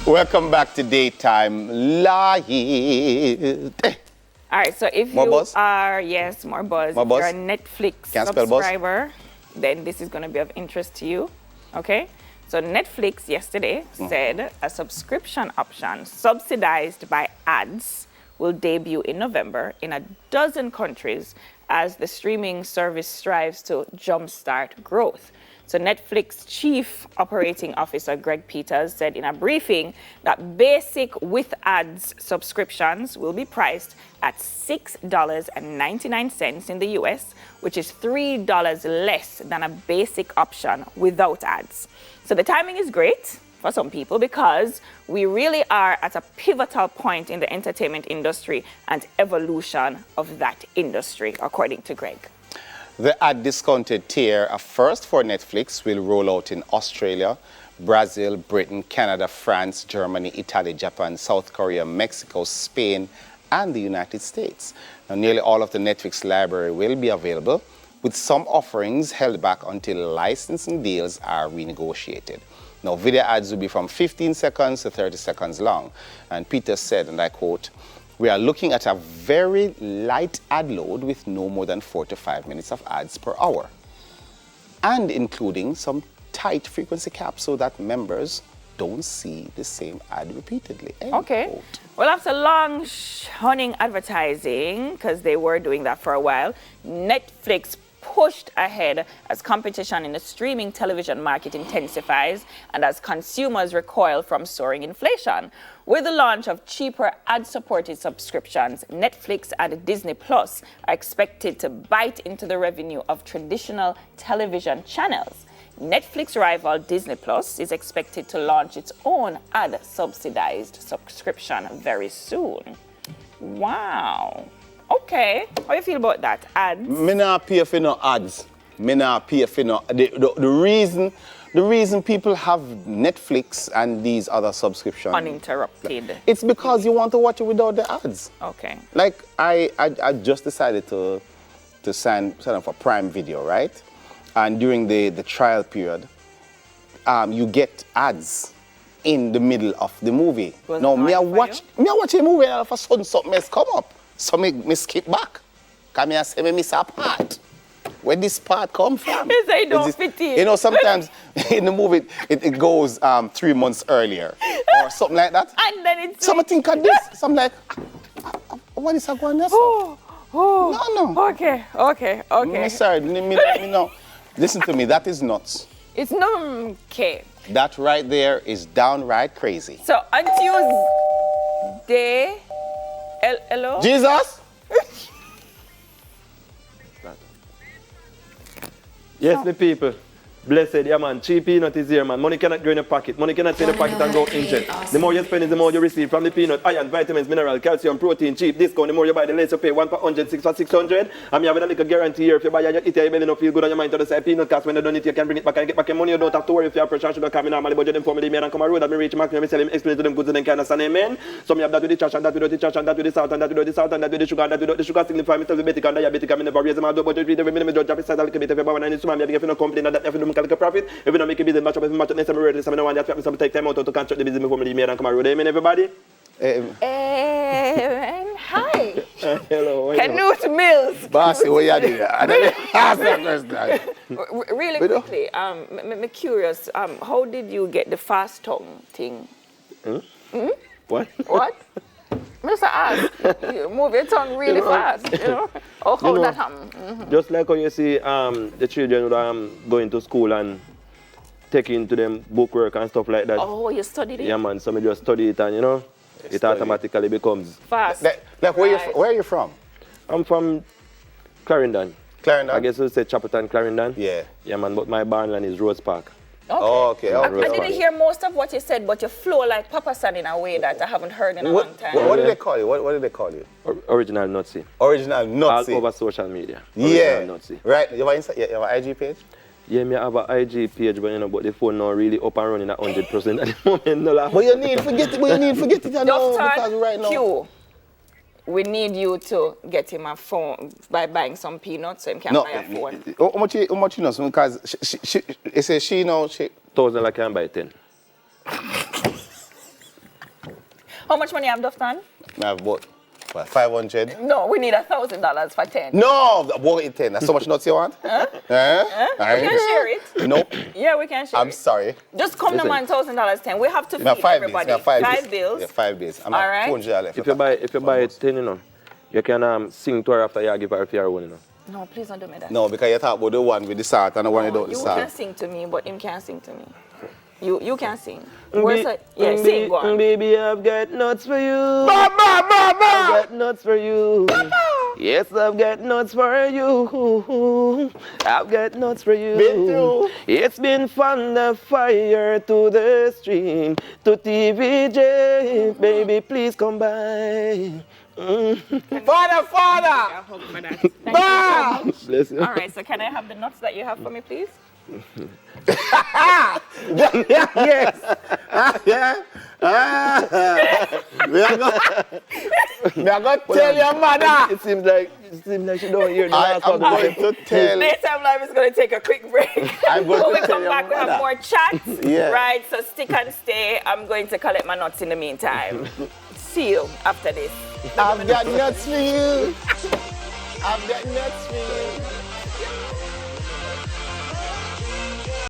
Welcome back to Daytime Live. All right, so if More you buzz? are, yes, more buzz. More if buzz? you're a Netflix Can't spell buzz? subscriber, then this is going to be of interest to you, okay? So Netflix yesterday said a subscription option subsidized by ads will debut in November in a dozen countries as the streaming service strives to jumpstart growth. So Netflix Chief Operating Officer Greg Peters said in a briefing that basic with ads subscriptions will be priced at $6.99 in the US, which is $3 less than a basic option without ads. So the timing is great for some people because we really are at a pivotal point in the entertainment industry and evolution of that industry, according to Greg. The ad-discounted tier, a first for Netflix, will roll out in Australia, Brazil, Britain, Canada, France, Germany, Italy, Japan, South Korea, Mexico, Spain, and the United States. Now, nearly all of the Netflix library will be available, with some offerings held back until licensing deals are renegotiated. Now, video ads will be from 15 seconds to 30 seconds long. And Peter said, and I quote, "We are looking at a very light ad load with no more than 4 to 5 minutes of ads per hour, and including some tight frequency caps so that members don't see the same ad repeatedly." End Okay. quote. Well, after long shunning advertising, because they were doing that for a while, Netflix pushed ahead as competition in the streaming television market intensifies and as consumers recoil from soaring inflation. With the launch of cheaper ad-supported subscriptions, Netflix and Disney Plus are expected to bite into the revenue of traditional television channels. Netflix rival Disney Plus is expected to launch its own ad-subsidized subscription very soon. Wow. Okay. How you feel about that? Ads? Me not pay for no ads. Me not pay for no. The reason people have Netflix and these other subscriptions, Uninterrupted. it's because you want to watch it without the ads. Okay. Like I just decided to sign up for Prime Video, right? And during the trial period, you get ads in the middle of the movie. Was Now it me I annoying for watch a movie and all of a sudden something else come up. So me skip back. Cause me I say me miss a part. Where this part come from? You say don't Is it- fit in. You know, sometimes in the movie it goes 3 months earlier or something like that. And then it's Some think of this. Some like, what is that going on? Oh, No. Okay. Me sorry, me no. Listen to me, that is nuts. It's no okay. That right there is downright crazy. So on Tuesday, hello. Jesus? Yes, the people. Blessed, yeah, man. Cheap peanut is here, man. Money cannot go in the pocket. Money cannot stay in the pocket and go injured. The more you spend is the more you receive from the peanut. Iron, vitamins, mineral, calcium, protein, cheap. Discount. The more you buy, the less you pay. 1 per 100, 6 for 600. I'm having a little guarantee here. If you buy and you eat, your belly don't feel good on your mind to the side. Peanut cost when you don't eat, you can bring it back and get back your money. You don't have to worry if your pressure should come in normally. Budget them for me, and come a road. I've been reaching maximum. Sell him, explain to them goods and then kind of amen. So me have that with the trash and that with the trash and that with the salt and that with the salt and that with the sugar and that with the sugar signify me diabetic and diabetic. I'm never raise them out, but you read the minimum drop drop aside a little bit. If you buy one and it's man, you have to complain that you have to make a profit. If you don't make a business match up, if you match up next time, I don't want that to take time out to construct the business before me and come a road. Amen, everybody. Hi. Hello. Canute Mills. Bossy, what you doing? Ask that question. Really quickly, I'm curious. How did you get the fast tongue thing? What? What? Mr. Ask, you move your tongue really fast, you know? Oh, how that happen? Just like how you see the children going to school and taking to them book work and stuff like that. Oh, you studied it? Yeah, man. So me just study it and, you know, it automatically becomes. Fast. Like where are you from? I'm from Clarendon. Clarendon? I guess you say Chapperton, Clarendon. Yeah. Yeah, man. But my barnland is Rose Park. Okay. Oh, okay. I Rose didn't Park. hear most of what you said, but you flow like Papa San in a way that I haven't heard in a long time. What did they call you? What did they call you? Original Nutsy. Original Nutsy. All over social media. Yeah. Original Nutsy. Right. You have an IG page? Yeah, me have an IG page, but you know, but the phone not really up and running at 100% at the moment. No, like. But you need forget it. I know, because right now. Q, we need you to get him a phone by buying some peanuts so he can buy a phone. How much you know? Because it says she knows she. 1,000 I can buy 10. How much money have Dufton? I have about, what, 500? No, we need $1,000 for 10. No, what is 10? That's so much nuts you want? We can share it. Nope. Yeah, we can share I'm it. sorry. Just come to man $1,000 10. We have to feed 5 everybody. bills. 5 5 bills. Yeah, 5 bills. I'm All at right. $200 left. If you buy it 10, you know, you can sing to her after you give her a fair one, you know. No, please don't do me that. No, because you talk about the one with the salt and the one without the You salt. can sing to me, but him can't sing to me. You can sing. Sing, go on. Baby, I've got nuts for you. Ba, ba, ba, ba. I've got nuts for you. Yes, I've got nuts for you. I've got nuts for you. Me too. It's been from the fire to the stream to TVJ. Baby, please come by. Father! Ba! Bless you. All right, so can I have the nuts that you have for me, please? Yes. Yeah. We are going to tell your mother. It seems like she don't hear the last I'm part. going to tell. Daytime Live is going to take a quick break. I'm going When we to tell come your back, we have mother. more chats. Yeah. Right, so stick and stay. I'm going to collect my nuts in the meantime. See you after this. I've got nuts for you. I've got nuts for you.